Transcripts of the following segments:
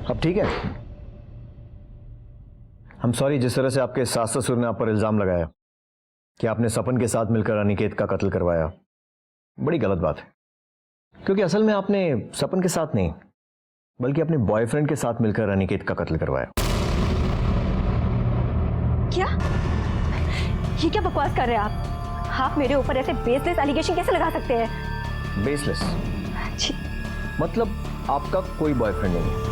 अब ठीक है। हम सॉरी जिस तरह से आपके सास ससुर ने आप पर इल्जाम लगाया कि आपने सपन के साथ मिलकर अनिकेत का कत्ल करवाया, बड़ी गलत बात है। क्योंकि असल में आपने सपन के साथ नहीं बल्कि अपने बॉयफ्रेंड के साथ मिलकर अनिकेत का कत्ल करवाया। क्या? ये क्या बकवास कर रहे हैं आप मेरे ऊपर ऐसे बेसलेस एलिगेशन कैसे लगा सकते हैं? बेसलेस? जी। मतलब आपका कोई बॉयफ्रेंड नहीं है?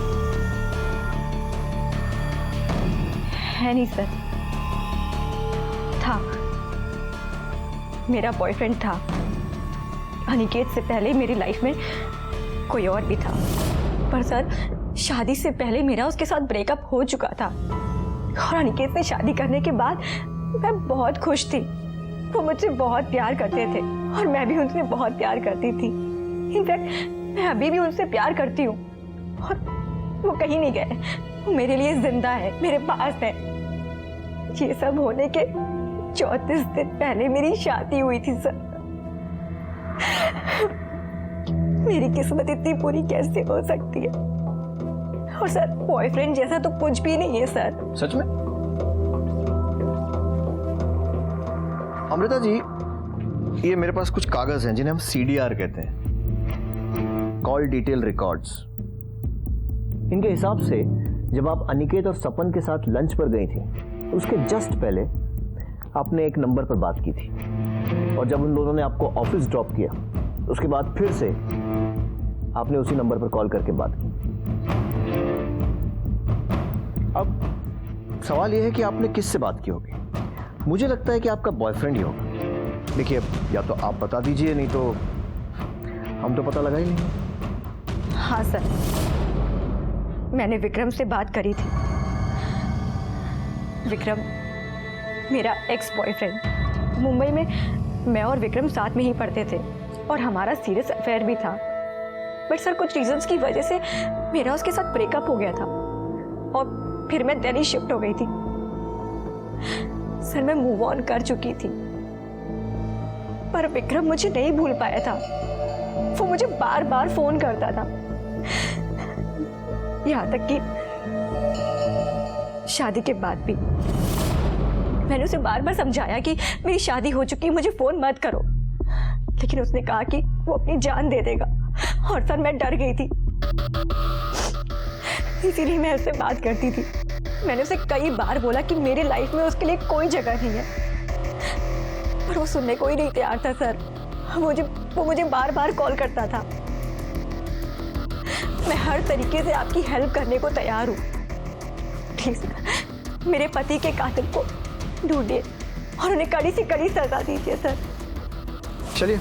नहीं सर, था। मेरा बॉयफ्रेंड था। अनिकेत से पहले मेरी लाइफ में कोई और भी था, पर सर शादी से पहले मेरा उसके साथ ब्रेकअप हो चुका था। और अनिकेत से शादी करने के बाद मैं बहुत खुश थी। वो मुझसे बहुत प्यार करते थे और मैं भी उनसे बहुत प्यार करती थी। इनफैक्ट मैं अभी भी उनसे प्यार करती हूँ और वो कहीं नहीं गए। वो मेरे लिए जिंदा है, मेरे पास है। ये सब होने के 34 दिन पहले मेरी शादी हुई थी सर। मेरी किस्मत इतनी बुरी कैसे हो सकती है? और सर बॉयफ्रेंड जैसा तो कुछ भी नहीं है सर। सच में? अमृता जी, ये मेरे पास कुछ कागज हैं जिन्हें हम CDR कहते हैं, कॉल डिटेल रिकॉर्ड्स। इनके हिसाब से जब आप अनिकेत और सपन के साथ लंच पर गई थी, उसके जस्ट पहले आपने एक नंबर पर बात की थी और जब उन दोनों ने आपको ऑफिस ड्रॉप किया उसके बाद फिर से आपने उसी नंबर पर कॉल करके बात की। अब सवाल यह है कि आपने किससे बात की होगी? मुझे लगता है कि आपका बॉयफ्रेंड ही होगा। देखिए, या तो आप बता दीजिए, नहीं तो हम तो पता लगा ही नहीं। हाँ सर, मैंने विक्रम से बात करी थी। विक्रम मेरा एक्स बॉयफ्रेंड। मुंबई में मैं और विक्रम साथ में ही पढ़ते थे और हमारा सीरियस अफेयर भी था। बट सर कुछ रीजंस की वजह से मेरा उसके साथ ब्रेकअप हो गया था और फिर मैं दिल्ली शिफ्ट हो गई थी। सर मैं मूव ऑन कर चुकी थी, पर विक्रम मुझे नहीं भूल पाया था। वो मुझे बार बार फोन करता था, यहाँ तक कि शादी के बाद भी। मैंने उसे बार बार समझाया कि मेरी शादी हो चुकी है, मुझे फोन मत करो, लेकिन उसने कहा कि वो अपनी जान दे देगा। और सर मैं डर गई थी, इसीलिए मैं उससे बात करती थी। मैंने उसे कई बार बोला कि मेरी लाइफ में उसके लिए कोई जगह नहीं है, पर वो सुनने को ही नहीं तैयार था सर। वो मुझे बार बार कॉल करता था। मैं हर तरीके से आपकी हेल्प करने को तैयार हूँ। प्लीज मेरे पति के कातिल को ढूंढिए और उन्हें कड़ी से कड़ी सजा दीजिए सर। चलिए,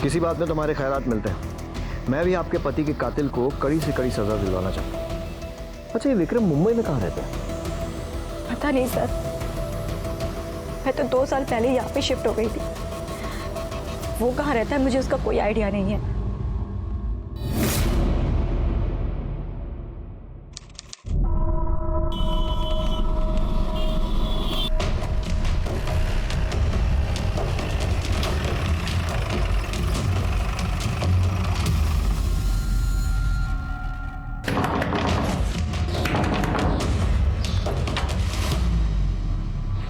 किसी बात में तुम्हारे ख्यालात मिलते हैं। मैं भी आपके पति के कातिल को कड़ी से कड़ी सजा दिलवाना चाहता हूँ। अच्छा, ये विक्रम मुंबई में कहाँ रहता है? पता नहीं सर, मैं तो 2 साल पहले यहाँ पे शिफ्ट हो गई थी। वो कहाँ रहता है मुझे उसका कोई आइडिया नहीं है।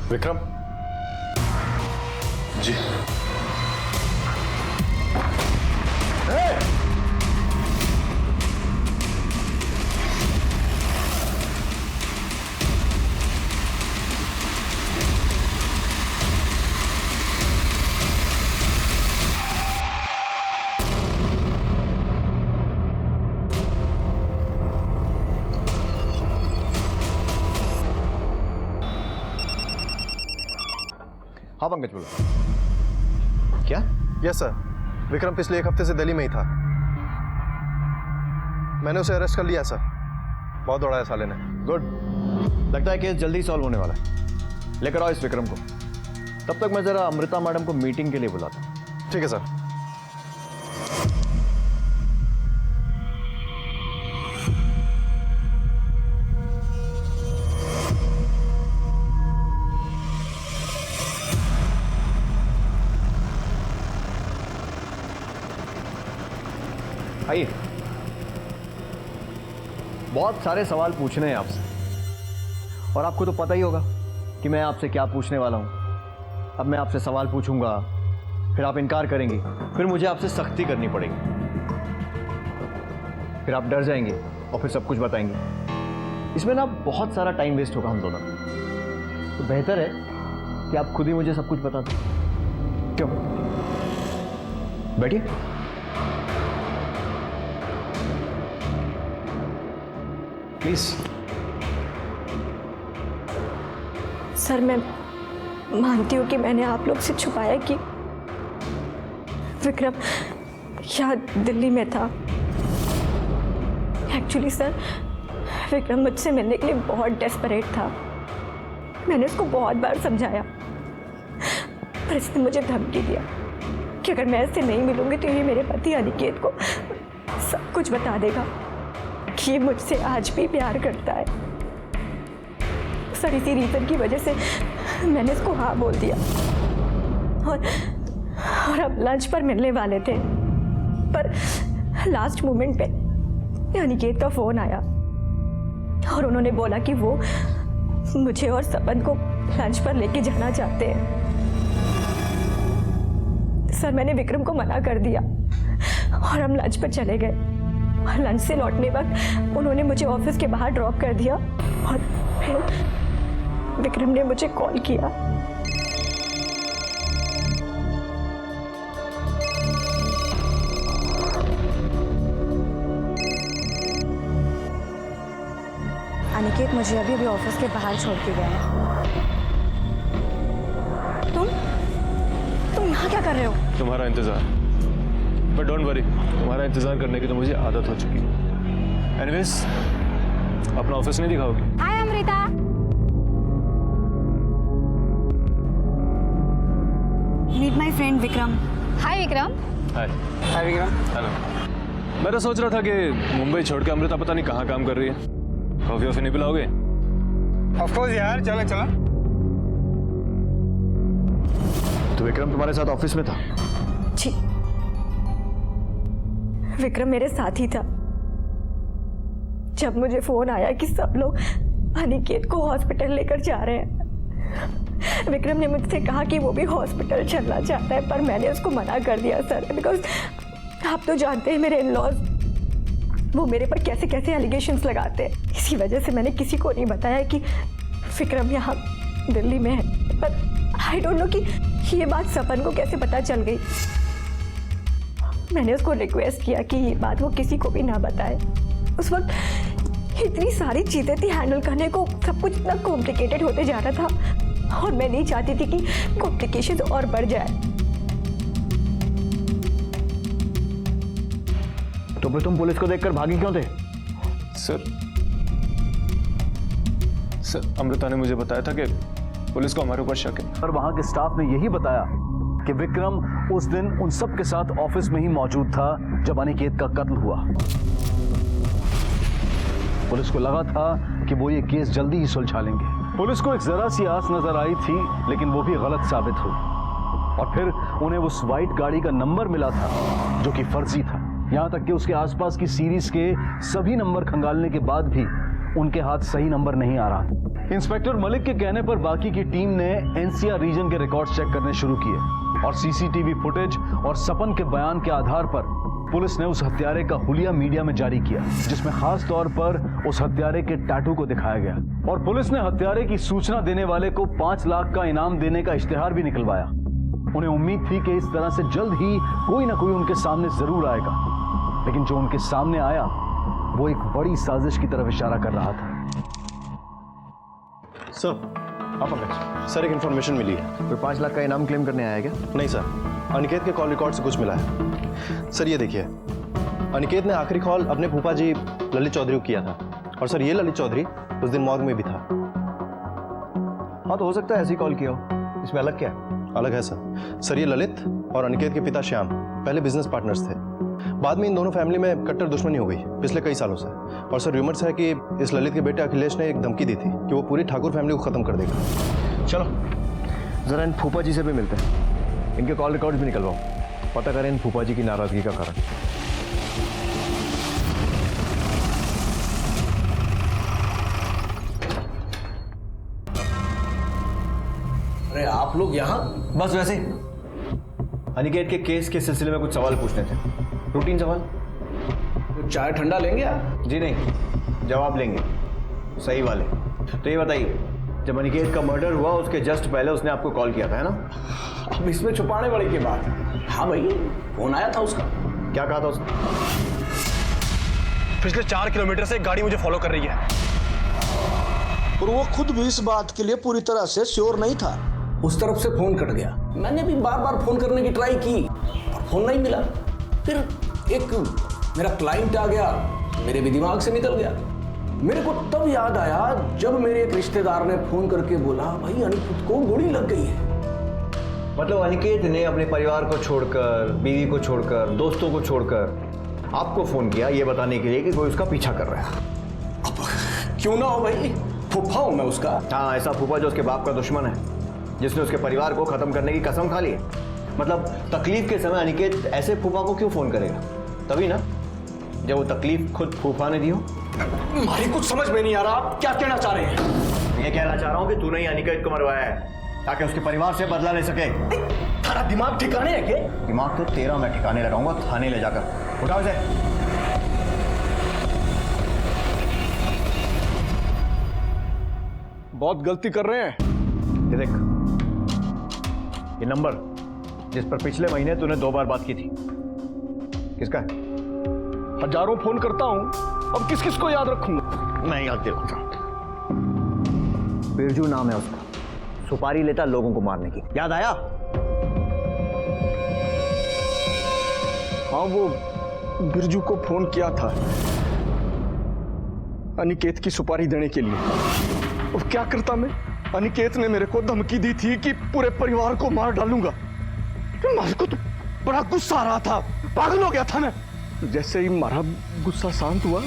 विक्रम जी। हाँ पंकज, बोलो। क्या? यस सर, विक्रम पिछले 1 हफ्ते से दिल्ली में ही था। मैंने उसे अरेस्ट कर लिया सर। बहुत दौड़ाया साले ने। गुड, लगता है केस जल्दी सॉल्व होने वाला है। लेकर आओ इस विक्रम को। तब तक मैं जरा अमृता मैडम को मीटिंग के लिए बुलाता हूँ। ठीक है सर। आइए, बहुत सारे सवाल पूछने हैं आपसे, और आपको तो पता ही होगा कि मैं आपसे क्या पूछने वाला हूं। अब मैं आपसे सवाल पूछूंगा, फिर आप इनकार करेंगी, फिर मुझे आपसे सख्ती करनी पड़ेगी, फिर आप डर जाएंगे और फिर सब कुछ बताएंगे। इसमें ना बहुत सारा टाइम वेस्ट होगा हम दोनों का। तो बेहतर है कि आप खुद ही मुझे सब कुछ बता दो। क्यों? बैठिए। प्लीज। सर, मैं मानती हूँ कि मैंने आप लोग से छुपाया कि विक्रम यहाँ दिल्ली में था। एक्चुअली सर, विक्रम मुझसे मिलने के लिए बहुत डेस्परेट था। मैंने उसको बहुत बार समझाया, पर इसने मुझे धमकी दिया कि अगर मैं इससे नहीं मिलूंगी तो ये मेरे पति अनिकेत को सब कुछ बता देगा कि ये मुझसे आज भी प्यार करता है। सर, इसी रीजन की वजह से मैंने इसको हाँ बोल दिया, और अब लंच पर मिलने वाले थे, पर लास्ट मोमेंट पे अनिकेत का फोन आया और उन्होंने बोला कि वो मुझे और सपन को लंच पर लेके जाना चाहते हैं। सर, मैंने विक्रम को मना कर दिया और हम लंच पर चले गए। लंच से लौटने वक्त उन्होंने मुझे ऑफिस के बाहर ड्रॉप कर दिया और फिर विक्रम ने मुझे कॉल किया। अनिकेत मुझे अभी ऑफिस के बाहर छोड़ के गया है। तुम यहाँ क्या कर रहे हो? तुम्हारा इंतजार। बट डोंट वरी, तुम्हारा इंतजार करने की तो मुझे आदत हो चुकी है। एनीवेज, अपना ऑफिस नहीं दिखाओगी? Hi Amrita. Meet my friend Vikram. Hi Vikram. Hi. Hi Vikram. Hello. मैं तो सोच रहा था कि मुंबई छोड़ के अमृता पता नहीं कहाँ काम कर रही है। कॉफी वॉफी नहीं पिलाओगे? ऑफ कोर्स यार, चलो चलो। तो विक्रम तुम्हारे साथ ऑफिस में था? जी, विक्रम मेरे साथ ही था। जब मुझे फोन आया कि सब लोग अनिकेत को हॉस्पिटल लेकर जा रहे हैं, विक्रम ने मुझसे कहा कि वो भी हॉस्पिटल चलना चाहता है, पर मैंने उसको मना कर दिया सर, बिकॉज आप तो जानते हैं मेरे इन-लॉज वो मेरे पर कैसे कैसे एलिगेशंस लगाते हैं। इसी वजह से मैंने किसी को नहीं बताया कि विक्रम यहाँ दिल्ली में है। पर आई डोंट नो कि ये बात सपन को कैसे पता चल गई। मैंने उसको रिक्वेस्ट किया कि ये बात वो किसी को भी ना बताए। उस वक्त इतनी सारी चीज़ें थी हैंडल करने को, सब कुछ इतना कॉम्प्लिकेटेड होते जा रहा था और मैं नहीं चाहती थी कि कॉम्प्लिकेशंस और बढ़ जाए। तो फिर तुम पुलिस को देखकर भागी क्यों थे? सर, अमृता ने मुझे बताया था कि पुलिस को हमारे ऊपर शक है। और वहां के स्टाफ ने यही बताया कि विक्रम उस दिन उन सब के साथ ऑफिस में ही मौजूद था जब अनिकेत का कत्ल हुआ। पुलिस को लगा था कि वो ये केस जल्दी ही सुलझा लेंगे। पुलिस को एक जरा सी आस नजर आई थी, लेकिन वो भी गलत साबित हुई। और फिर उन्हें उस वाइट गाड़ी का नंबर मिला था जो कि फर्जी था। यहां तक कि उसके आसपास की सीरीज के सभी नंबर खंगालने के बाद भी उनके हाथ सही नंबर नहीं आ रहा था। इंस्पेक्टर मलिक के कहने पर बाकी की टीम ने एनसीआर रीजन के रिकॉर्ड्स चेक करने शुरू किए और सीसीटीवी फुटेज और सपन के बयान के आधार पर पुलिस ने उस हत्यारे का हुलिया मीडिया में जारी किया, जिसमें खास तौर पर उस हत्यारे के टैटू को दिखाया गया। और पुलिस ने हत्यारे की सूचना देने वाले को 5 लाख का इनाम देने का इश्तिहार भी निकलवाया। उन्हें उम्मीद थी कि इस तरह से जल्द ही कोई ना कोई उनके सामने जरूर आएगा, लेकिन जो उनके सामने आया वो एक बड़ी साजिश की तरफ इशारा कर रहा था। सर, एक इन्फॉर्मेशन मिली है। कोई 5 लाख का इनाम क्लेम करने आया क्या? नहीं सर, अनिकेत के कॉल रिकॉर्ड से कुछ मिला है। सर ये देखिए, अनिकेत ने आखिरी कॉल अपने फूफा जी ललित चौधरी को किया था, और सर ये ललित चौधरी उस दिन मॉर्ग में भी था। हाँ, तो हो सकता है ऐसी कॉल किया हो। इसमें अलग क्या है? अलग है सर, ये ललित और अनिकेत के पिता श्याम पहले बिजनेस पार्टनर्स थे। बाद में इन दोनों फैमिली में कट्टर दुश्मनी हो गई पिछले कई सालों से। और सर रूमर्स है कि इस ललित के बेटे अखिलेश ने एक धमकी दी थी कि वो पूरी ठाकुर फैमिली को खत्म कर देगा। चलो जरा इन फूफा जी से भी मिलते हैं, इनके कॉल रिकॉर्ड्स भी निकलवाओ, पता करें इन फूफा जी की नाराजगी का कारण। अरे आप लोग यहाँ? बस वैसे ही। अनिकेत के केस के सिलसिले में कुछ सवाल पूछने थे, रूटीन सवाल। तो चाय ठंडा लेंगे आप? जी नहीं, जवाब लेंगे सही वाले। तो ये बताइए, जब अनिकेत का मर्डर हुआ उसके जस्ट पहले उसने आपको कॉल किया था, है ना? अब इसमें छुपाने वाली की बात। हाँ भाई, फोन आया था उसका। क्या कहा था उसने? पिछले 4 किलोमीटर से एक गाड़ी मुझे फॉलो कर रही है। और वो खुद भी इस बात के लिए पूरी तरह से श्योर नहीं था। उस तरफ से फोन कट गया। मैंने भी बार बार फोन करने की ट्राई की पर फोन नहीं मिला। फिर एक मेरा क्लाइंट आ गया, मेरे भी दिमाग से निकल गया। मेरे को तब याद आया जब मेरे एक रिश्तेदार ने फोन करके बोला, भाई अनिकेत को गोली लग गई है। मतलब अनिकेत ने अपने परिवार को छोड़कर, बीवी को छोड़कर, दोस्तों को छोड़कर आपको फोन किया ये बताने के लिए कि कोई उसका पीछा कर रहा है। अब क्यों ना हो भाई, फूफा हूं मैं उसका। हाँ, ऐसा फूफा जो उसके बाप का दुश्मन है, जिसने उसके परिवार को खत्म करने की कसम खा ली है। मतलब तकलीफ के समय अनिकेत ऐसे फूफा को क्यों फोन करेगा? तभी ना जब वो तकलीफ खुद फूफा ने दी हो। हमारी कुछ समझ में नहीं आ रहा, आप क्या कहना चाह रहे हैं? ये कहना चाह रहा हूँ कि तूने ही अनिकेत को मरवाया है ताकि उसके परिवार से बदला ले सके। थारा दिमाग ठिकाने है क्या? दिमाग तो तेरा मैं ठिकाने लगाऊंगा थाने ले जाकर। उठाओ इसे। बहुत गलती कर रहे हैं। ये देख, ये नंबर जिस पर पिछले महीने तूने 2 बार बात की थी, किसका है? हजारों फोन करता हूं, अब किस किस को याद रखूंगा? मैं याद दिलाता हूं। बिरजू नाम है उसका, सुपारी लेता लोगों को मारने की। याद आया? हाँ, वो बिरजू को फोन किया था अनिकेत की सुपारी देने के लिए। अब क्या करता मैं? अनिकेत ने मेरे को धमकी दी थी कि पूरे परिवार को मार डालूंगा। मेरे को तो बड़ा गुस्सा आ रहा था, पागल हो गया था मैं। जैसे ही मारा गुस्सा शांत हुआ,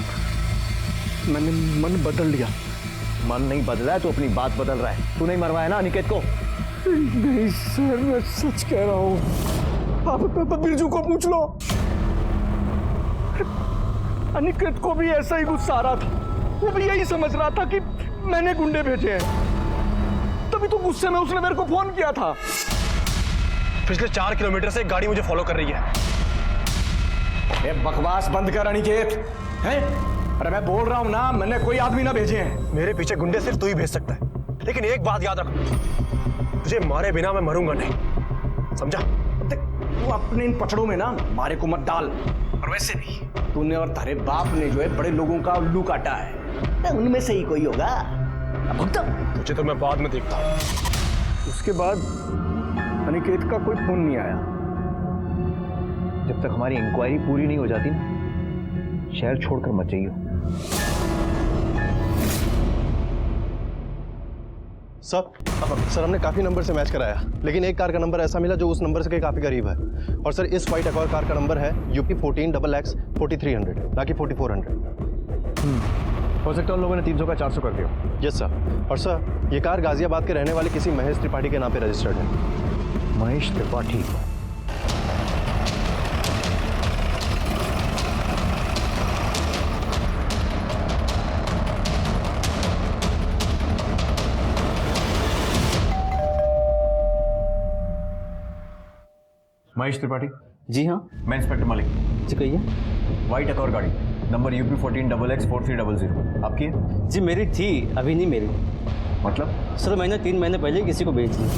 मैंने मन बदल लिया। मन नहीं बदला है तो अपनी बात बदल रहा है। तू नहीं मरवाया ना अनिकेत को? नहीं सर, मैं सच कह रहा हूँ। आप बिरजू को पूछ लो। अनिकेत को भी ऐसा ही गुस्सा आ रहा था। वो भी यही समझ रहा था कि मैंने गुंडे भेजे हैं। तभी तो गुस्से में उसने मेरे को फोन किया था। पिछले 4 किलोमीटर से एक गाड़ी मुझे फॉलो कर रही है। ये बकवास बंद कर अनिकेत। हैं? अरे मैं बोल रहा हूं ना, मैंने कोई आदमी ना भेजे हैं। मेरे पीछे गुंडे सिर्फ तू ही भेज सकता है, लेकिन एक बात याद रख, तुझे मारे बिना मैं मरूंगा नहीं, समझा? देख, तू अपने इन पचड़ों में ना मारे को मत डाल। और वैसे भी तूने और तारे बाप ने जो है बड़े लोगों का उल्लू काटा है, उनमें से ही कोई होगा। अब तुझे तो मैं बाद में देखता हूँ। उसके बाद अनिकेत का कोई फोन नहीं आया। जब तक हमारी इंक्वायरी पूरी नहीं हो जाती ना, शहर छोड़कर मत जाइयो। सर हमने काफी नंबर से मैच कराया, लेकिन एक कार का नंबर ऐसा मिला जो उस नंबर से काफी करीब है। और सर इस व्हाइट अकॉर्ड कार का नंबर है UP 14XX 4300, ना कि 4400। हो सकता है उन लोगों ने 300 का 400 कर दिया। Yes sir. और सर ये कार गाजियाबाद के रहने वाले किसी महेश त्रिपाठी के नाम पे रजिस्टर्ड है। महेश त्रिपाठी। महेश त्रिपाठी? जी हाँ। मैं इंस्पेक्टर मलिक। जी कहिए। व्हाइट अकॉर्ड गाड़ी नंबर UP 14XX 4300 आपकी है? जी मेरी थी, अभी नहीं मेरी। मतलब? सर मैंने 3 महीने पहले किसी को बेच दी।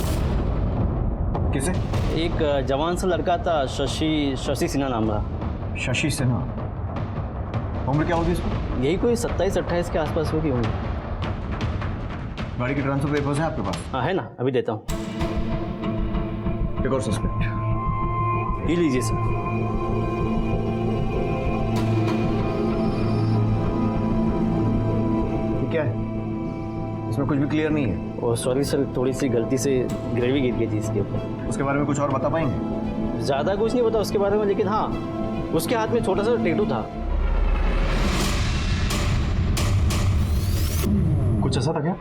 किसे? एक जवान सा लड़का था, शशि सिन्हा नाम था। शशि सिन्हा। उम्र क्या होगी इसको? यही कोई 27-28 के आसपास होगी उम्र। गाड़ी के ट्रांसफर पेपर्स हैं आपके पास? हाँ है ना, अभी देता हूँ। एक और सस्पेक्ट। ये लीजिए सर। क्या है इसमें? कुछ भी क्लियर नहीं है। ओह सॉरी सर, थोड़ी सी गलती से ग्रेवी गिर गई थी इसके ऊपर। उसके बारे में कुछ और बता पाएंगे? ज़्यादा कुछ नहीं पता उसके बारे में, लेकिन हाँ उसके हाथ में छोटा सा टैटू था। कुछ ऐसा था क्या?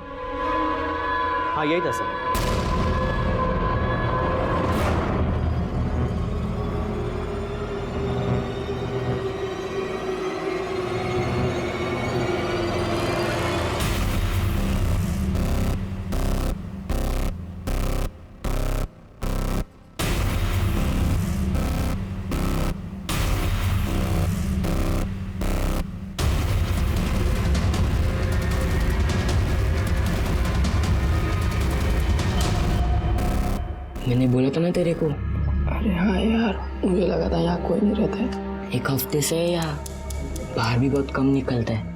हाँ यही था सर। मैंने बोला था ना तेरे को। अरे हाँ यार, मुझे लगा था यहाँ कोई नहीं रहता है। एक हफ्ते से है यहाँ, बाहर भी बहुत कम निकलता है।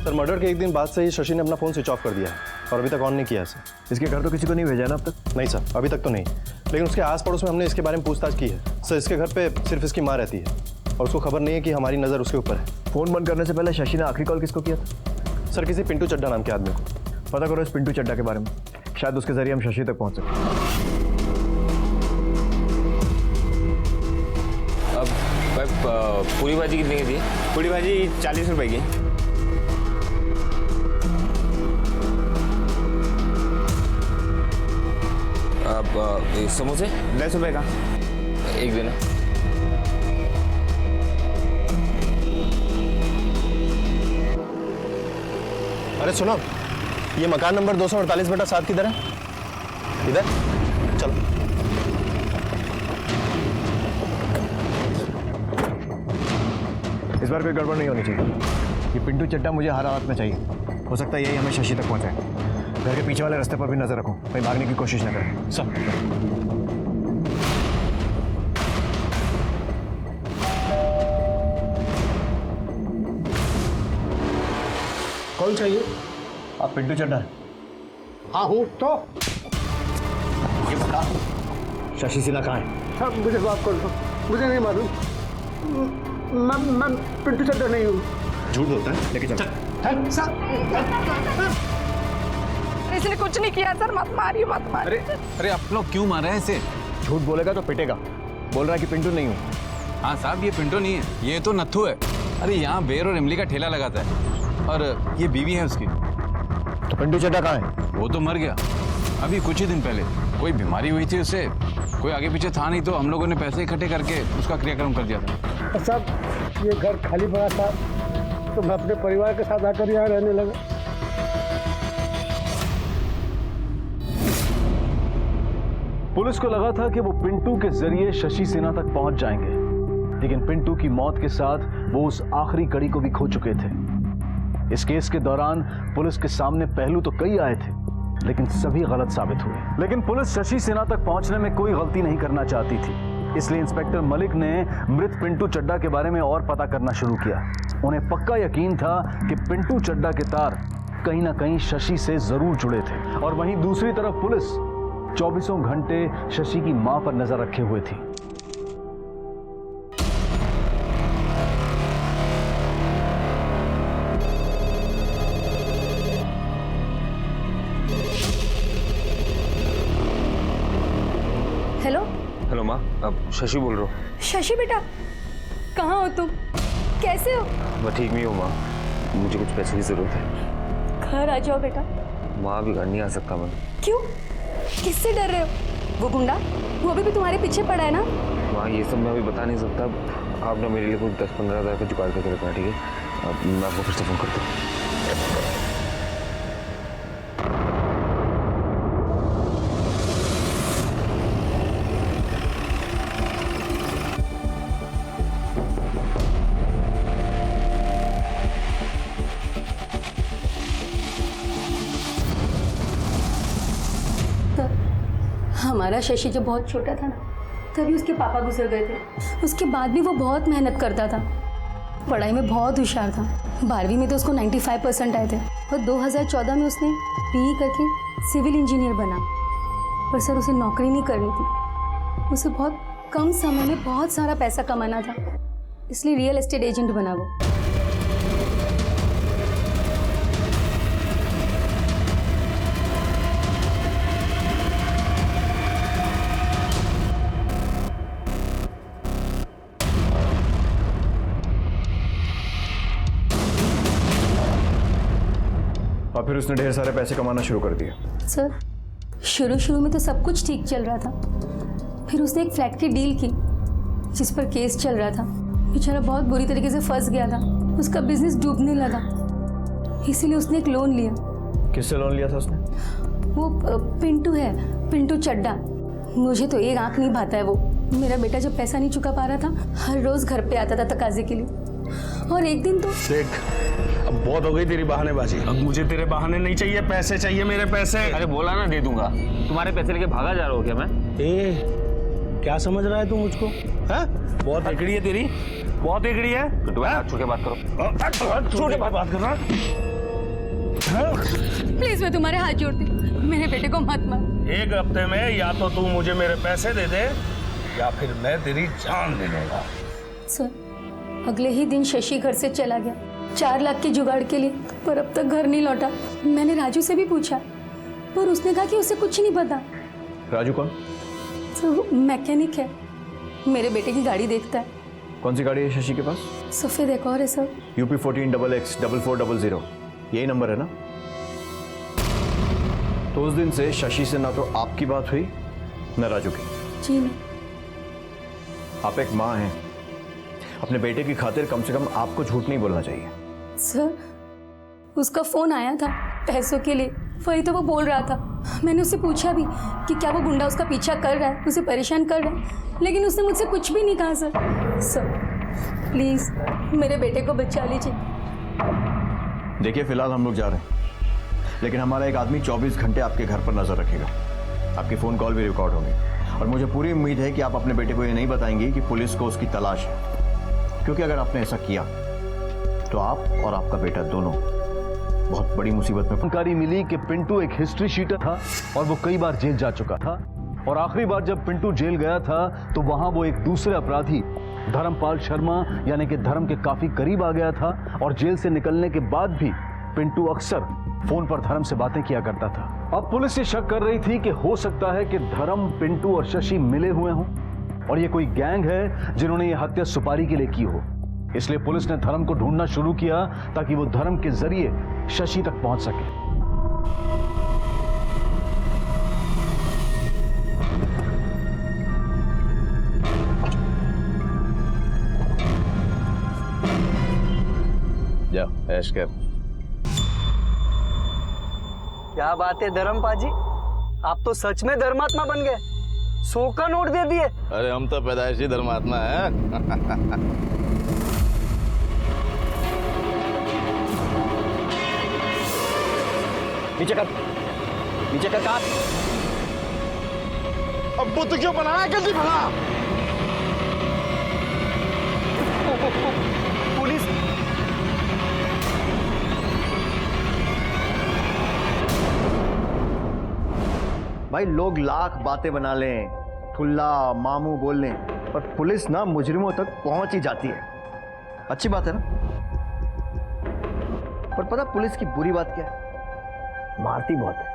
सर मर्डर के एक दिन बाद से ही शशि ने अपना फ़ोन स्विच ऑफ कर दिया है और अभी तक ऑन नहीं किया है सर। इसके घर तो किसी को नहीं भेजा ना अब तक? नहीं सर, अभी तक तो नहीं, लेकिन उसके आस पड़ोस में हमने इसके बारे में पूछताछ की है। सर इसके घर पे सिर्फ इसकी माँ रहती है और उसको खबर नहीं है कि हमारी नज़र उसके ऊपर है। फ़ोन बंद करने से पहले शशि ने आखिरी कॉल किसको किया था? सर किसी पिंटू चड्ढा नाम के आदमी को। पता करो इस पिंटू चड्ढा के बारे में, शायद उसके जरिए हम शशि तक पहुँच सकें। अब पूरी भाजी कितने की थी? पूरी भाजी 40 रुपए की। अब समोसे 10 रुपए का एक देना। अरे सुनो, ये मकान नंबर 248/7 किधर है? इधर चलो। इस बार कोई गड़बड़ नहीं होनी चाहिए। ये पिंटू चड्ढा मुझे हर हालत में चाहिए। हो सकता है यही हमें शशि तक पहुंचाए। घर के पीछे वाले रास्ते पर भी नजर रखो, कहीं भागने की कोशिश न करें। सब कौन चाहिए? आप पिंटू चड्ढा? हाँ हूँ। तो ये बता, शशि सिन्हा कहाँ है? सब मुझे माफ कर दो, मुझे नहीं मालूम। मैं पिंटू चड्ढा नहीं हूँ। झूठ बोलता है, लेके चल। इसने कुछ नहीं किया सर, मत मारिए मत मारिए। अरे आप लोग क्यों मार रहे हैं इसे? झूठ बोलेगा तो पिटेगा। बोल रहा है कि पिंटू नहीं हूँ। हाँ साहब, ये पिंटू नहीं है, ये तो नत्थू है। अरे यहाँ बेर और इमली का ठेला लगाता है और ये बीवी है उसकी। तो पिंटू चड्ढा कहाँ है? वो तो मर गया अभी कुछ ही दिन पहले। कोई बीमारी हुई थी उसे, कोई आगे पीछे था नहीं, तो हम लोगों ने पैसे इकट्ठे करके उसका क्रियाक्रम कर दिया था। साहब ये घर खाली पड़ा था तो मैं अपने परिवार के साथ आकर यहाँ रहने लगा। पुलिस को लगा था कि वो पिंटू के जरिए शशि सिन्हा तक पहुंच जाएंगे, लेकिन पिंटू की मौत के साथ वो उस आखिरी कड़ी को भी खो चुके थे। इस केस के दौरान पुलिस के सामने पहलू तो कई आए थे, लेकिन सभी गलत साबित हुए। लेकिन पुलिस शशि सिन्हा तक पहुंचने में कोई गलती नहीं करना चाहती थी, इसलिए इंस्पेक्टर मलिक ने मृत पिंटू चड्ढा के बारे में और पता करना शुरू किया। उन्हें पक्का यकीन था कि पिंटू चड्ढा के तार कहीं ना कहीं शशि से जरूर जुड़े थे। और वहीं दूसरी तरफ पुलिस 24 घंटे शशि की मां पर नजर रखे हुए थी। हेलो हेलो माँ, अब शशि बोल रहा हूँ। शशि बेटा, कहाँ हो तुम? कैसे हो? मैं ठीक नहीं हूँ माँ, मुझे कुछ पैसे की जरूरत है। घर आ जाओ बेटा। माँ अभी घर नहीं आ सकता मैं। क्यों? किससे डर रहे हो? वो गुंडा, वो अभी भी तुम्हारे पीछे पड़ा है ना? माँ ये सब मैं अभी बता नहीं सकता। आप ना मेरे लिए कुछ 10-15 हज़ार का जुगाड़ करके रखना, ठीक है? अब मैं आपको फिर से फोन करता हूँ। हमारा शशि जब बहुत छोटा था ना, तभी उसके पापा गुजर गए थे। उसके बाद भी वो बहुत मेहनत करता था, पढ़ाई में बहुत होशियार था। 12वीं में तो उसको 95% आए थे और 2014 में उसने BE करके सिविल इंजीनियर बना। पर सर उसे नौकरी नहीं करनी थी, उसे बहुत कम समय में बहुत सारा पैसा कमाना था, इसलिए रियल एस्टेट एजेंट बना वो। और फिर उसने ढेर सारे पैसे कमाना शुरू कर दिया। सर शुरू में तो सब कुछ ठीक चल रहा था, फिर उसने एक फ्लैट की डील की जिस पर केस चल रहा था, बेचारा बहुत बुरी तरीके से फंस गया था। उसका बिजनेस डूबने लगा, इसीलिए उसने एक लोन लिया। किससे लोन लिया था उसने? वो पिंटू है, पिंटू चड्डा। मुझे तो एक आंख नहीं भाता है वो। मेरा बेटा जब पैसा नहीं चुका पा रहा था, हर रोज घर पे आता था तकाजे के लिए। और एक दिन तो देख, अब बहुत हो गई तेरी बहानेबाजी। अब मुझे तेरे बहाने नहीं चाहिए, पैसे चाहिए, मेरे पैसे। अरे बोला ना दे दूंगा। तुम्हारे पैसे लेके भागा जा रहा हो क्या मैं? क्या समझ रहा है तू मुझको? हैं? बहुत एकड़ी है तेरी, बहुत एकड़ी है। छोड़ के बात करो। छोड़ के बात कर रहा। प्लीज मैं तुम्हारे हाथ जोड़ती हूँ, मेरे बेटे को मत मार। एक हफ्ते में या तो तू मुझे मेरे पैसे दे दे या फिर मैं तेरी जान ले लूंगा। सर, अगले ही दिन शशि घर से चला गया 4 लाख के जुगाड़ के लिए, पर अब तक घर नहीं लौटा। मैंने राजू से भी पूछा, पर उसने कहा कि उसे कुछ नहीं पता। राजू कौन? सर, वो मैकेनिक है, मेरे बेटे की गाड़ी देखता है। कौन सी गाड़ी है शशि के पास? सफेद एक और है सर। UP 14XX4400, यही नंबर है ना? तो उस दिन से शशि से ना तो आपकी बात हुई न राजू की। जी नहीं। आप एक माँ हैं, अपने बेटे की खातिर कम से कम आपको झूठ नहीं बोलना चाहिए। सर, उसका फोन आया था पैसों के लिए, वही तो वो बोल रहा था। मैंने उससे पूछा भी कि क्या वो गुंडा उसका पीछा कर रहा है, उसे परेशान कर रहा है, लेकिन उसने मुझसे कुछ भी नहीं कहा। सर प्लीज मेरे बेटे को बचा लीजिए। देखिए, फिलहाल हम लोग जा रहे हैं, लेकिन हमारा एक आदमी 24 घंटे आपके घर पर नजर रखेगा। आपकी फोन कॉल भी रिकॉर्ड होंगे और मुझे पूरी उम्मीद है कि आप अपने बेटे को ये नहीं बताएंगी कि पुलिस को उसकी तलाश है, क्योंकि अगर आपने ऐसा किया तो आप और आपका बेटा दोनों बहुत बड़ी मुसीबत में। जानकारी मिली कि पिंटू एक हिस्ट्री शीटर था और वो कई बार जेल जा चुका था। और आखिरी बार जब पिंटू जेल गया था तो वहां वो एक दूसरे अपराधी धर्मपाल शर्मा यानी कि धर्म के काफी करीब आ गया था। और जेल से निकलने के बाद भी पिंटू अक्सर फोन पर धर्म से बातें किया करता था। अब पुलिस ये शक कर रही थी कि हो सकता है कि धर्म, पिंटू और शशि मिले हुए हों और ये कोई गैंग है जिन्होंने ये हत्या सुपारी के लिए की हो। इसलिए पुलिस ने धर्म को ढूंढना शुरू किया ताकि वो धर्म के जरिए शशि तक पहुंच सके। जाओ ऐश कर। क्या बात है धर्मपा जी, आप तो सच में धर्मात्मा बन गए। 100 का नोट दे दिए। अरे हम तो पैदाइशी धर्मात्मा है। नीचे कर, नीचे कर काट। अब बुद्ध क्यों बनाया, जल्दी भगा। पुलिस भाई, लोग लाख बातें बना लें, ठुल्ला मामू बोल लें, पर पुलिस ना मुजरिमों तक पहुंच ही जाती है। अच्छी बात है ना? पर पता पुलिस की बुरी बात क्या है? मारती बहुत है।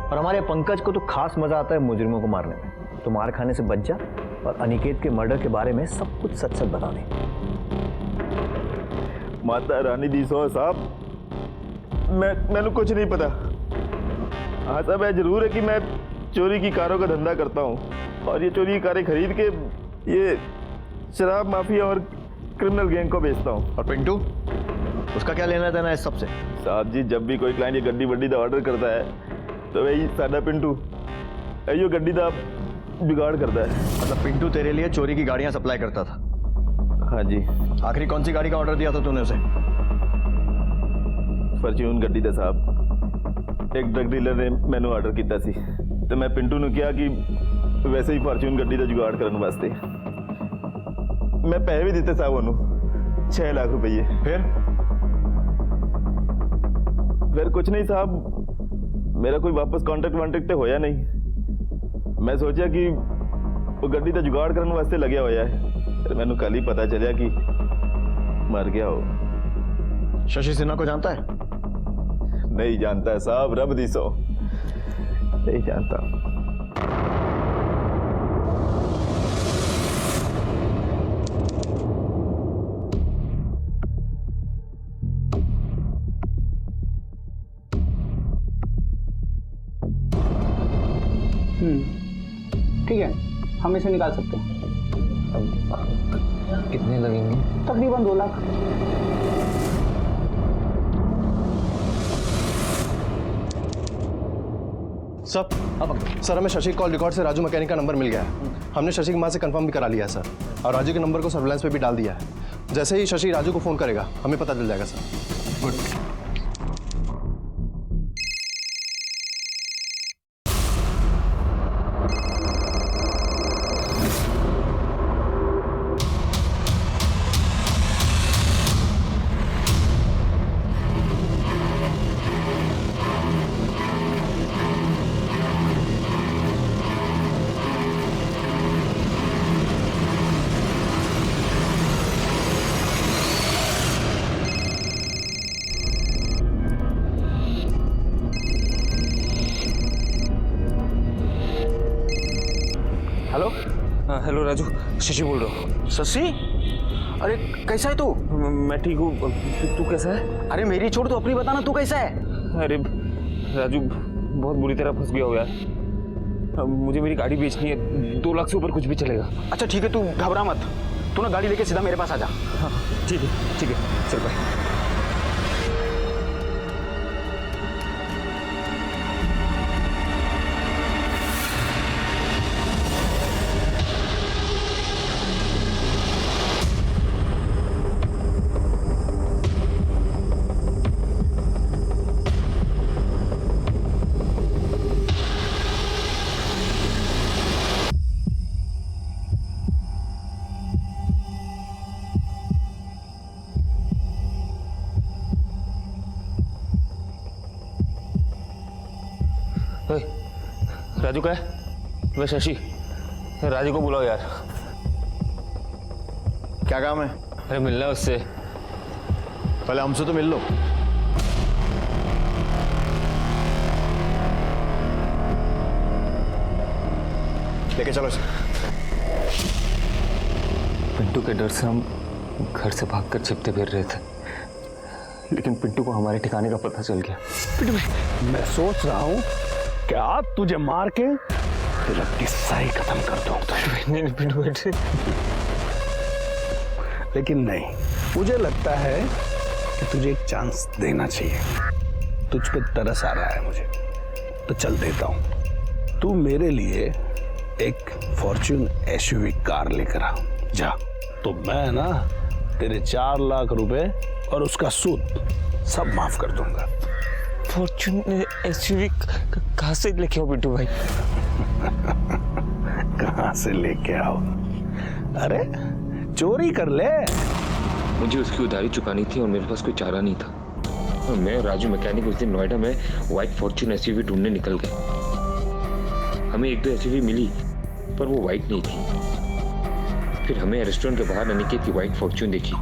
और हमारे पंकज को तो खास मजा आता है मुजरिमों को मारने में। तो मार खाने से बच जा और अनिकेत के मर्डर के बारे में सब कुछ सच सच बता दे। माता रानी दी सो साहब, मैंने कुछ नहीं पता। हाँ साहब, यह जरूर है कि मैं चोरी की कारों का धंधा करता हूँ और ये चोरी की कारें खरीद के ये शराब माफिया और क्रिमिनल गैंग को बेचता हूँ। और पिंटू, उसका क्या लेना देना है इस सबसे? साहब जी, जब भी कोई क्लाइंट ये गड्डी वड्डी का ऑर्डर करता है तो वही सादा पिंटू यो गड्डी का जुगाड़ करता है। मतलब पिंटू तेरे लिए चोरी की गाड़ियां सप्लाई करता था? हाँ जी। आखिरी कौन सी गाड़ी का ऑर्डर दिया था तूने उसे? फॉर्च्यून गड्डी था साहब। एक ड्रग डीलर ने मैंने ऑर्डर किया सी तो मैं पिंटू ने किया कि वैसे ही फॉर्च्यून गड्डी का जुगाड़ करने वास्ते मैं पैसे भी दिते साहब उन्होंने 6 लाख रुपये। फिर कुछ नहीं साहब, मेरा कोई वापस कॉन्ट्रैक्ट वॉन्ट्रैक्ट तो होया नहीं। मैं सोचा कि वो गड्डी का जुगाड़ करने वास्ते लगे हुआ है, फिर मैंने कल ही पता चलिया कि मर गया हो। शशि सिन्हा को जानता है? नहीं जानता है साहब, रब दी सो नहीं जानता। ठीक है, हम इसे निकाल सकते हैं। कितने लगेंगे? तकरीबन 2 लाख। सर हमें शशि कॉल रिकॉर्ड से राजू मैकेनिक का नंबर मिल गया है। हमने शशि की माँ से कंफर्म भी करा लिया है सर, और राजू के नंबर को सर्विलांस पे भी डाल दिया है। जैसे ही शशि राजू को फोन करेगा हमें पता चल जाएगा sir. Good. Hello. Hello Raju, Shashi बोल रहा हूँ। शशि, अरे कैसा है तू? मैं ठीक हूँ, तू कैसा है? अरे मेरी छोड़, तू अपनी बताना, तू कैसा है? अरे राजू, बहुत बुरी तरह फंस गया हो यार। मुझे मेरी गाड़ी बेचनी है, 2 लाख से ऊपर कुछ भी चलेगा। अच्छा ठीक है, तू घबरा मत, तू ना गाड़ी लेके सीधा मेरे पास आ जा। हाँ ठीक है, चल बाय। राजू का है? मैं शशि, राजू को बुलाओ यार। क्या काम है? अरे मिलना है उससे। पहले हमसे तो मिल लो। लेके चलो इसे। पिंटू के डर से हम घर से भागकर छिपते फिर रहे थे, लेकिन पिंटू को हमारे ठिकाने का पता चल गया। पिंटू भाई, मैं सोच रहा हूँ क्या तुझे मार के तेरा किस्सा ही खत्म कर दूं। नहीं पिंटू भाई, लेकिन नहीं, मुझे लगता है कि तुझे एक चांस देना चाहिए। तुझ पे तरस आ रहा है मुझे, तो चल देता हूँ। तू मेरे लिए एक फॉर्च्यून एसयूवी कार लेकर आ जा, तो मैं ना तेरे 4 लाख रुपए और उसका सूद सब माफ कर दूंगा। फॉर्च्यून एसयूवी कहाँ से लेके आओ पिंटू भाई? कहाँ से लेके आओ? अरे चोरी कर ले। मुझे उसकी उधारी चुकानी थी और मेरे पास कोई चारा नहीं था। और मैं और राजू मैकेनिक उस दिन नोएडा में व्हाइट फॉर्च्यून एसयूवी ढूंढने निकल गए। हमें 1-2 एसयूवी मिली, पर वो व्हाइट नहीं थी। फिर हमें रेस्टोरेंट के बाहर अनिकेत की व्हाइट फॉर्च्यून देखी।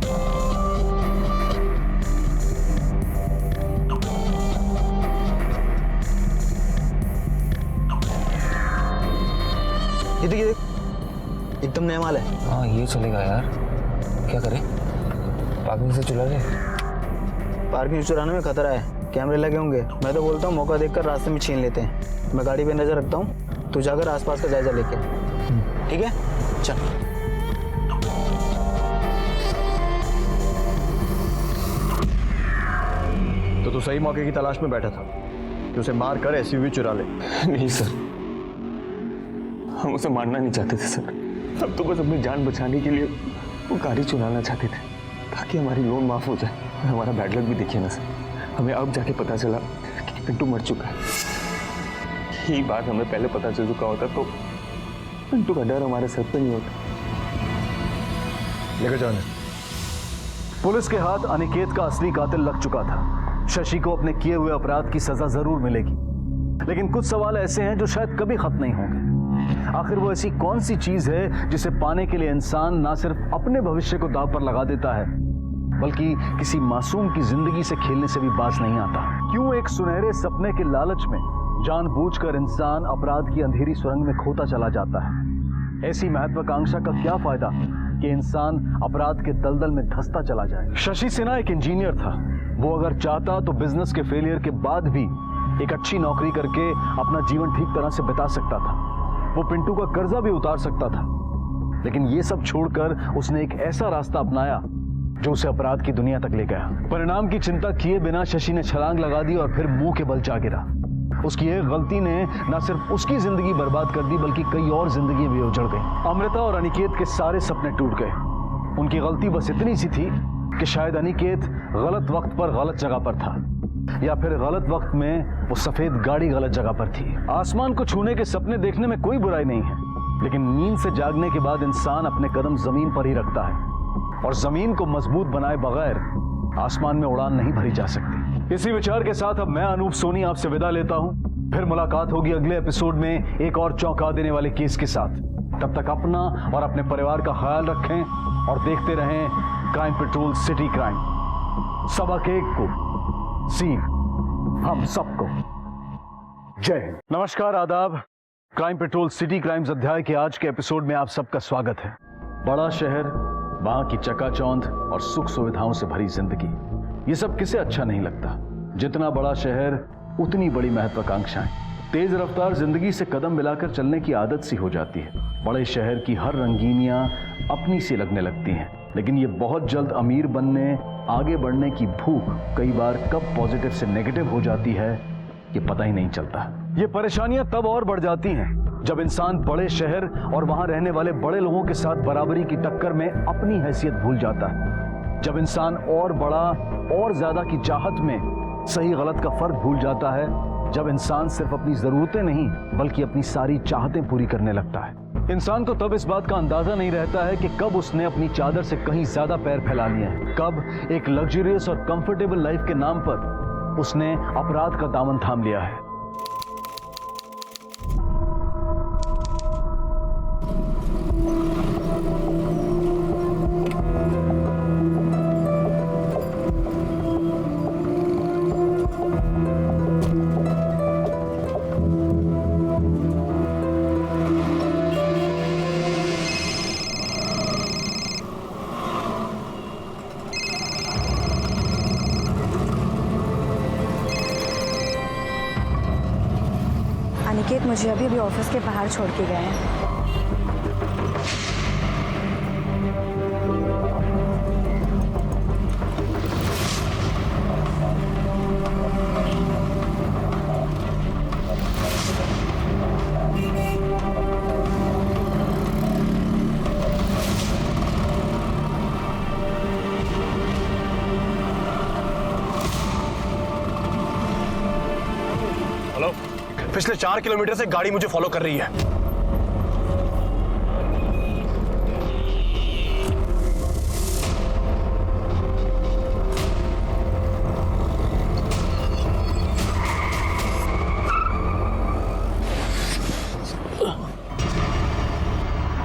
ये देख, एकदम नया माल है। हाँ ये चलेगा यार। क्या करें? पार्किंग से चुरा ले। पार्किंग से चुराने में खतरा है, कैमरे लगे होंगे। मैं तो बोलता हूँ मौका देखकर रास्ते में छीन लेते हैं। मैं गाड़ी पे नजर रखता हूँ, तू जाकर आसपास का जायजा लेके। ठीक है, चल। तो तू सही मौके की तलाश में बैठा था कि उसे मार कर एसयूवी चुरा ले। नहीं सर, हम उसे मारना नहीं चाहते थे सर। हम तो बस अपनी जान बचाने के लिए वो गाड़ी चुराना चाहते थे, ताकि हमारी लोन माफ हो जाए। और हमारा बैड लक भी देखिए ना सर, हमें अब जाके पता चला कि पिंटू मर चुका है। यही बात हमें पहले पता चल चुका होता तो पिंटू का डर हमारे सर पे नहीं होता। लेकर जाओ। पुलिस के हाथ अनिकेत का असली कातिल लग चुका था। शशि को अपने किए हुए अपराध की सजा जरूर मिलेगी, लेकिन कुछ सवाल ऐसे हैं जो शायद कभी खत्म नहीं होंगे। आखिर वो ऐसी कौन सी चीज है जिसे पाने के लिए इंसान ना सिर्फ अपने भविष्य को दांव पर लगा देता है, बल्कि किसी मासूम की जिंदगी से खेलने से भी बाज नहीं आता? क्यों एक सुनहरे सपने के लालच में जानबूझकर इंसान अपराध की अंधेरी सुरंग में खोता चला जाता है? ऐसी महत्वाकांक्षा का क्या फायदा कि इंसान अपराध के दलदल में धंसता चला जाए? शशि सिन्हा एक इंजीनियर था। वो अगर चाहता तो बिजनेस के फेलियर के बाद भी एक अच्छी नौकरी करके अपना जीवन ठीक तरह से बिता सकता था। वो पिंटू का कर्जा भी उतार सकता था, लेकिन ये सब छोड़कर उसने एक ऐसा रास्ता अपनाया जो उसे अपराध की दुनिया तक ले गया। परिणाम की चिंता किए बिना शशि ने छलांग लगा दी और फिर मुंह के बल जा गिरा। उसकी एक गलती ने न सिर्फ उसकी जिंदगी बर्बाद कर दी बल्कि कई और जिंदगी भी उजड़ गई। अमृता और अनिकेत के सारे सपने टूट गए। उनकी गलती बस इतनी सी थी कि शायद अनिकेत गलत वक्त पर गलत जगह पर था, या फिर गलत वक्त में वो सफेद गाड़ी गलत जगह पर थी। आसमान को छूने के सपने देखने में कोई बुराई नहीं है, लेकिन नींद से जागने के बाद इंसान अपने कदम जमीन पर ही रखता है और जमीन को मजबूत बनाए बगैर आसमान में उड़ान नहीं भरी जा सकती। इसी विचार के साथ अब मैं अनूप सोनी आपसे विदा लेता हूं। फिर मुलाकात होगी अगले एपिसोड में एक और चौंका देने वाले केस के साथ। तब तक अपना और अपने परिवार का ख्याल रखें और देखते रहें क्राइम पेट्रोल सिटी क्राइम। सबक एक को सीख हम सबको। जय हिंद। नमस्कार, आदाब। क्राइम पेट्रोल सिटी क्राइम्स अध्याय के आज के एपिसोड में आप सबका स्वागत है। बड़ा शहर, वहां की चकाचौंध और सुख सुविधाओं से भरी जिंदगी, ये सब किसे अच्छा नहीं लगता। जितना बड़ा शहर उतनी बड़ी महत्वाकांक्षाएं। तेज रफ्तार जिंदगी से कदम मिलाकर चलने की आदत सी हो जाती है। बड़े शहर की हर रंगीनियां अपनी सी लगने लगती हैं, लेकिन ये बहुत जल्द अमीर बनने, आगे बढ़ने की भूख कई बार कब पॉजिटिव से नेगेटिव हो जाती है ये पता ही नहीं चलता। ये परेशानियां तब और बढ़ जाती हैं जब इंसान बड़े शहर और वहां रहने वाले बड़े लोगों के साथ बराबरी की टक्कर में अपनी हैसियत भूल जाता है। जब इंसान और बड़ा और ज्यादा की चाहत में सही गलत का फर्क भूल जाता है। जब इंसान सिर्फ अपनी जरूरतें नहीं बल्कि अपनी सारी चाहतें पूरी करने लगता है। इंसान को तब इस बात का अंदाजा नहीं रहता है कि कब उसने अपनी चादर से कहीं ज्यादा पैर फैला लिए हैं, कब एक लग्जरियस और कंफर्टेबल लाइफ के नाम पर उसने अपराध का दामन थाम लिया है। अनिकेत मुझे अभी अभी ऑफिस के बाहर छोड़ के गए हैं। हेलो, पिछले 4 किलोमीटर से गाड़ी मुझे फॉलो कर रही है।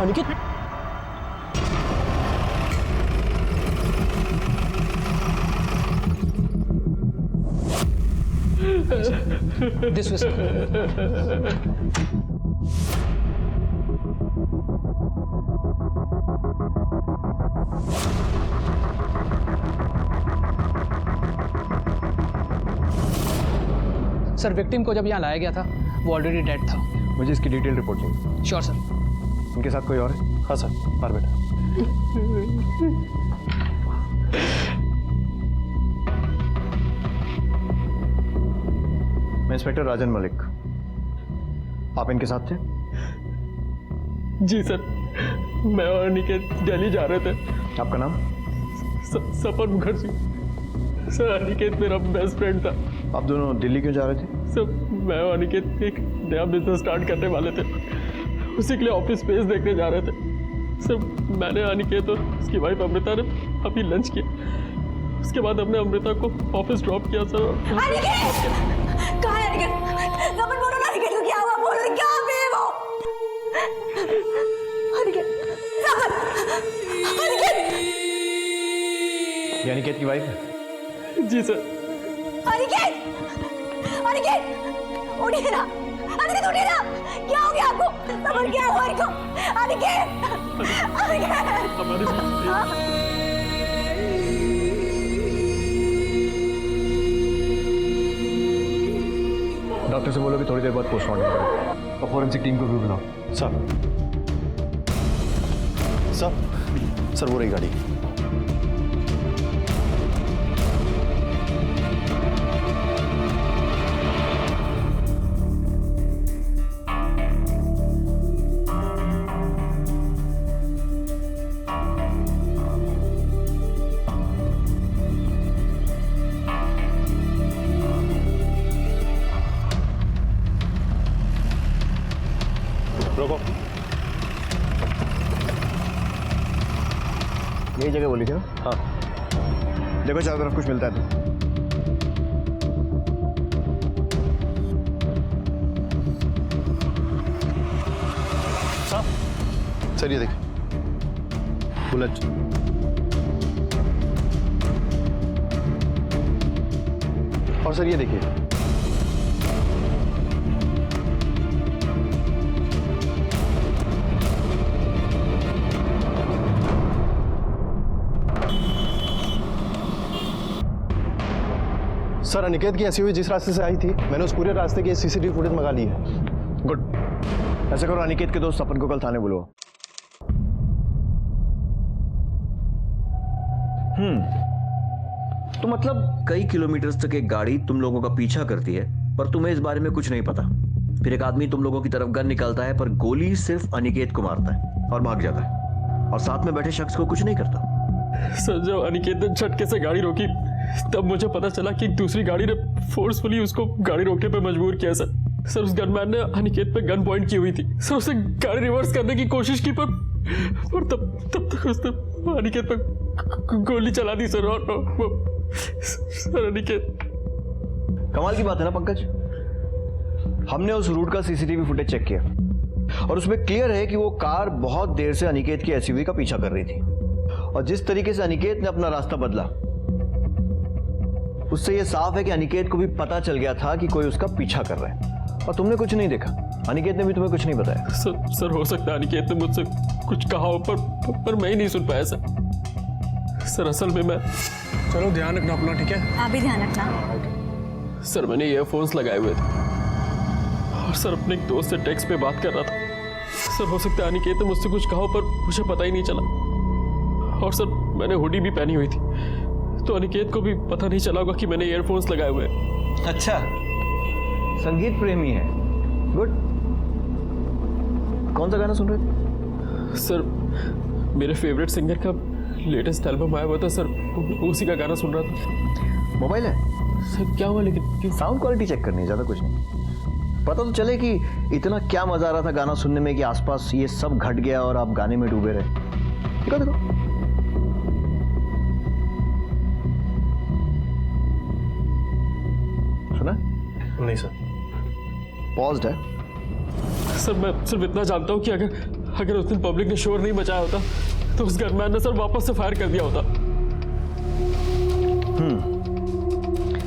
Aniket, This was sir, victim को जब यहाँ लाया गया था वो ऑलरेडी डेड था। मुझे इसकी डिटेल रिपोर्ट चाहिए। Sure sir. उनके साथ कोई और है? हाँ सर, बाहर बेटा। मैं इंस्पेक्टर राजन मलिक। आप इनके साथ थे? जी सर, मैं और अनिकेत दिल्ली जा रहे थे। आपका नाम? सपन मुखर्जी। सर, अनिकेत मेरा बेस्ट फ्रेंड था। आप दोनों दिल्ली क्यों जा रहे थे? सर, मैं और अनिकेत एक नया बिजनेस स्टार्ट करने वाले थे, उसी के लिए ऑफिस स्पेस देखने जा रहे थे। सर, मैंने अनिकेत और उसकी वाइफ अमृता ने अभी लंच किया। उसके बाद हमने अमृता को ऑफिस ड्रॉप किया सर। कहाँ है अनिकेत? रमन, बोलो ना अनिकेत को क्या हुआ? बोलो क्या है वो? अनिकेत, रमन, अनिकेत। ये अनिकेत की वाइफ है? जी सर। अनिकेत, अनिकेत, उठिए ना, अनिकेत उठिए ना। क्या हो गया आपको? रमन, क्या हुआ इनको? अनिकेत, अनिकेत। डॉक्टर से बोलो कि थोड़ी देर बाद पोस्टमार्टम करें और फॉरेंसिक टीम को भी बुलाओ। सर। सर वो रही गाड़ी। रोको। यही जगह बोली थी ना? हाँ। देखो चारों तरफ कुछ मिलता है तो। सर ये देखिए, बुलेट। और सर ये देखिए, सर अनिकेत की एसयूवी जिस रास्ते से आई थी, मैंने उस पूरे रास्ते की सीसीटीवी फुटेज मंगा ली है। गुड। ऐसा करो, अनिकेत के दोस्त अपन को कल थाने बुलाओ। तो मतलब कई किलोमीटर तक एक गाड़ी तुम लोगों का पीछा करती है, पर तुम्हें इस बारे में कुछ नहीं पता। फिर एक आदमी तुम लोगों की तरफ गन निकालता है, पर गोली सिर्फ अनिकेत को मारता है और भाग जाता है, और साथ में बैठे शख्स को कुछ नहीं करता। सर जब अनिकेत ने झटके से गाड़ी रोकी, तब मुझे पता चला कि दूसरी गाड़ी ने फोर्सफुली उसको गाड़ी रोकने पे मजबूर किया। सर उस गनमैन ने अनिकेत पे गन पॉइंट की हुई थी। सर उसे गाड़ी रिवर्स करने की कोशिश की, पर तब तक उसने अनिकेत पे गोली चला दी सर। और सर अनिकेत। कमाल की बात है ना पंकज, हमने उस रूट का सीसीटीवी फुटेज चेक किया और उसमें क्लियर है कि वो कार बहुत देर से अनिकेत की एसयूवी का पीछा कर रही थी, और जिस तरीके से अनिकेत ने अपना रास्ता बदला, उससे यह साफ है कि अनिकेत को भी पता चल गया था कि कोई उसका पीछा कर रहा है, और तुमने कुछ नहीं देखा। अनिकेत ने भी तुम्हें कुछ नहीं बताया। सर हो सकता है अनिकेत ने मुझसे कुछ कहा हो, पर मैं ही नहीं सुन पाया सर असल में मैं। चलो ध्यान रखना अपना, ठीक है? आप भी ध्यान रखना। सर मैंने ईयरफोन्स लगाए हुए थे और सर अपने एक दोस्त से टेक्स्ट पे बात कर रहा था। सर हो सकता है अनिकेत ने मुझसे कुछ कहा हो, पर मुझे पता ही नहीं चला। और सर मैंने हुडी भी पहनी हुई थी, तो अनिकेत को भी पता नहीं चला होगा कि मैंने ईयरफोन्स लगाए हुए हैं। अच्छा, संगीत प्रेमी है। गुड। कौन सा गाना सुन रहे थे? सर मेरे फेवरेट सिंगर का लेटेस्ट एल्बम आया हुआ था सर, उसी का गाना सुन रहा था। मोबाइल है? सर क्या हुआ? लेकिन साउंड क्वालिटी चेक करनी है, ज्यादा कुछ नहीं। पता तो चले कि इतना क्या मजा आ रहा था गाना सुनने में कि आसपास ये सब घट गया और आप गाने में डूबे रहे। देखो देखो, सुना? नहीं सर। पॉज्ड है। सर मैं सिर्फ इतना जानता हूँ कि अगर उस दिन पब्लिक ने शोर नहीं मचाया होता, तो उस गनमैन ने सर वापस से फायर कर दिया होता।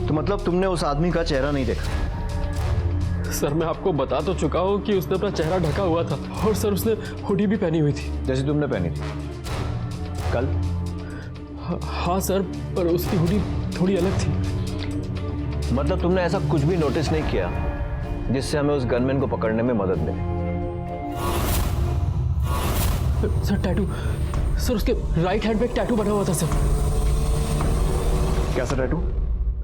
तो मतलब तुमने उस आदमी का चेहरा नहीं देखा? सर मैं आपको बता तो चुका हूँ कि उसने अपना चेहरा ढका हुआ था, और सर उसने हुडी भी पहनी हुई थी, जैसे तुमने पहनी थी कल। हाँ सर, पर उसकी हुडी थोड़ी अलग थी। मतलब तुमने ऐसा कुछ भी नोटिस नहीं किया जिससे हमें उस गनमैन को पकड़ने में मदद मिले? सर टैटू, सर उसके राइट हैंड पे एक टैटू बना हुआ था सर। कैसा टैटू?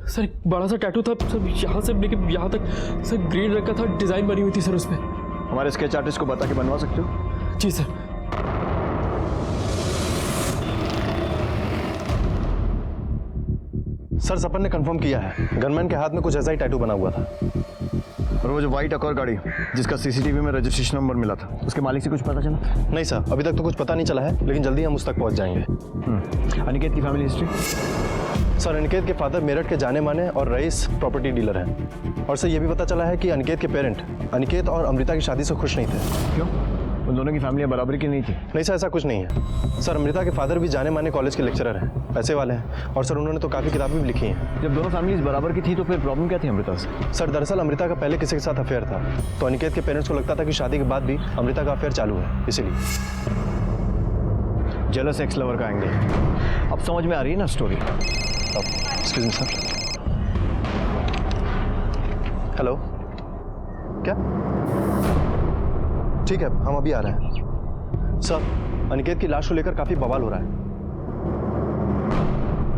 सर एक बड़ा सा टैटू था सर, यहाँ से लेकर यहाँ तक सर, ग्रीन रंग का था, डिजाइन बनी हुई थी सर उसमें। हमारे स्केच आर्टिस्ट को बता के बनवा सकते हो? जी सर। सर सपन ने कंफर्म किया है, गनमैन के हाथ में कुछ ऐसा ही टैटू बना हुआ था। और वो जो व्हाइट अकॉर गाड़ी जिसका सीसीटीवी में रजिस्ट्रेशन नंबर मिला था, उसके मालिक से कुछ पता चला? नहीं सर, अभी तक तो कुछ पता नहीं चला है, लेकिन जल्दी हम उस तक पहुंच जाएंगे। अनिकेत की फैमिली हिस्ट्री? सर अनिकेत के फादर मेरठ के जाने माने और रईस प्रॉपर्टी डीलर हैं। और सर ये भी पता चला है कि अनिकेत के पेरेंट अनिकेत और अमृता की शादी से खुश नहीं थे। क्यों? उन दोनों की फैमिलियां बराबरी की नहीं थी? नहीं सर, ऐसा कुछ नहीं है। सर अमृता के फादर भी जाने माने कॉलेज के लेक्चरर हैं, पैसे वाले हैं, और सर उन्होंने तो काफ़ी किताबें भी लिखी हैं। जब दोनों फैमिलीज बराबर की थी तो फिर प्रॉब्लम क्या थी अमृता से? सर दरअसल अमृता का पहले किसी के साथ अफेयर था, तो अनिकेत के पेरेंट्स को लगता था कि शादी के बाद भी अमृता का अफेयर चालू है, इसीलिए। जेलस एक्स लवर का एंगल अब समझ में आ रही है ना story? Excuse me sir. Hello, क्या? ठीक है, हम अभी आ रहे हैं। सर अनिकेत की लाश को लेकर काफी बवाल हो रहा है।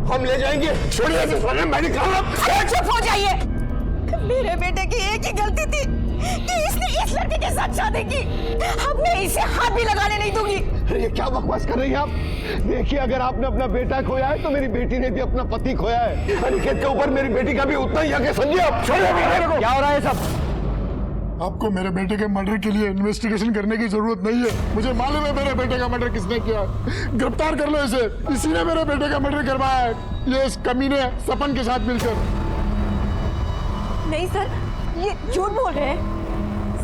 हम ले जाएंगे, छोड़िए इसे, मैंने कहा। अरे चुप हो जाइए। मेरे बेटे की एक ही गलती थी कि इसने इस लड़के के साथ शादी की। अब मैं इसे हाथ भी लगाने नहीं दूंगी। ये क्या बकवास कर रही हैं आप? देखिए, अगर आपने अपना बेटा खोया है तो मेरी बेटी ने भी अपना पति खोया है। अनिकेत के ऊपर मेरी बेटी का भी उतना ही हक है, समझिए आप। छोड़िए मेरे को। क्या हो रहा है सब? आपको मेरे बेटे के मर्डर के लिए इन्वेस्टिगेशन करने की जरूरत नहीं है। मुझे मालूम है मेरे बेटे का मर्डर किसने किया। गिरफ्तार कर लो इसे। इसी ने मेरे बेटे का मर्डर करवाया है, ये इस कमीने सपन के साथ मिलकर। नहीं सर, ये झूठ बोल रहे हैं।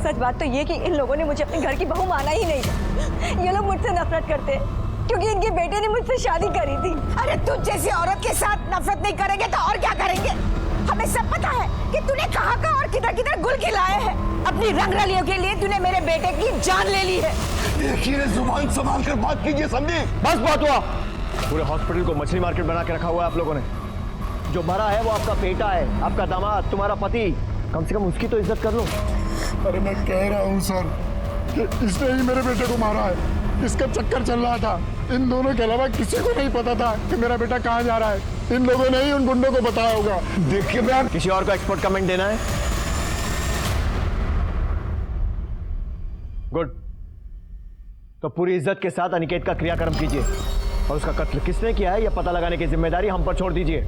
सच बात तो ये कि इन लोगों ने मुझे अपने घर की बहू माना ही नहीं। ये लोग मुझसे नफरत करते हैं क्योंकि इनके बेटे ने मुझसे शादी करी थी। अरे तुझ जैसी औरत के साथ नफरत नहीं करेंगे तो और क्या करेंगे? हमें सब पता है कि तूने कहाँ और किधर गुल खिलाए हैं। अपनी रंगरलियों के लिए तूने मेरे बेटे की जान ले ली है। देखिए, जुबान संभाल कर बात कीजिए, समझे? बस बात हुआ। पूरे हॉस्पिटल को मछली मार्केट बना के रखा हुआ है आप लोगों ने। जो मरा है वो आपका बेटा है, आपका दामाद, तुम्हारा पति। कम से कम उसकी तो इज्जत कर लो। अरे मैं कह रहा हूँ सर कि इसने ही मेरे बेटे को मारा है। इसका चक्कर चल रहा था। इन दोनों के अलावा किसी को नहीं पता था कि मेरा बेटा कहाँ जा रहा है। इन लोगों ने ही उन गुंडों को बताया होगा। देखिए मैम, किसी और को एक्सपर्ट कमेंट देना है? गुड। तो पूरी इज्जत के साथ अनिकेत का क्रियाक्रम कीजिए और उसका कत्ल किसने किया है यह पता लगाने की जिम्मेदारी हम पर छोड़ दीजिए।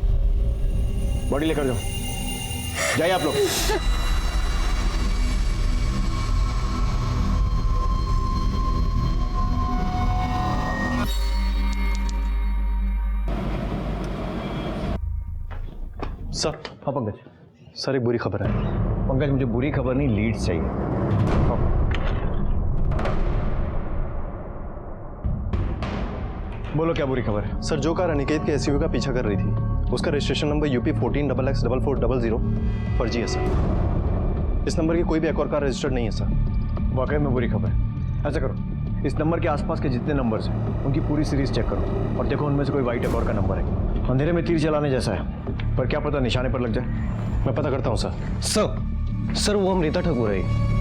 बॉडी लेकर जाओ, जाइए आप लोग। सर। हाँ पंकज। सर, एक बुरी खबर है। पंकज, मुझे बुरी खबर नहीं, लीड्स चाहिए। बोलो क्या बुरी खबर है? सर, जो कार अनिकेत के एसयूवी का पीछा कर रही थी उसका रजिस्ट्रेशन नंबर UP 14XX4400 फर्जी है सर। इस नंबर की कोई भी एक और कार रजिस्टर्ड नहीं है सर। वाकई में बुरी खबर है। ऐसा करो, इस नंबर के आसपास के जितने नंबर्स हैं उनकी पूरी सीरीज चेक करो और देखो उनमें से कोई वाइट एकॉर का नंबर है। अंधेरे में तीर चलाने जैसा है, पर क्या पता निशाने पर लग जाए। मैं पता करता हूँ सर। सर वो अमृता ठाकुर है।